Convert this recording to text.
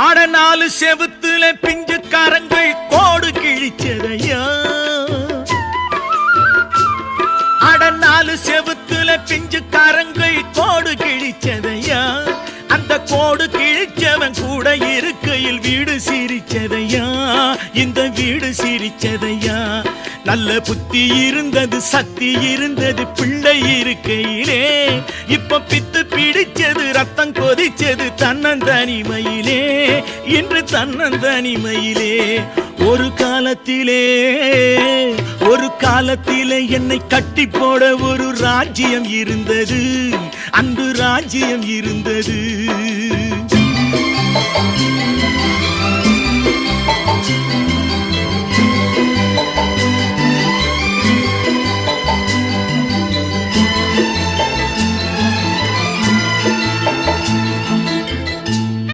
ஆட நாலு செவுத்துல பிஞ்சுக்காரங்கள் கோடு கிழிச்சதையா, ஆட நாலு செவுத்துல பிஞ்சுக்காரங்கள் கோடு கிழிச்சதையா, அந்த கோடு கிழிச்சவன் கூட இருக்கையில் வீடு சிரிச்சதையா, இந்த வீடு சிரிச்சதையா. நல்ல புத்தி இருந்தது சக்தி இருந்தது பிள்ளை இருக்கையிலே, இப்ப பித்து பிடிச்சது ரத்தம் கொதிச்சது தன்னந்தனிமையிலே, இன்று தன்னந்தனிமையிலே. ஒரு காலத்திலே என்னை கட்டி போட ஒரு ராஜ்யம் இருந்தது, அன்பு ராஜ்யம் இருந்தது.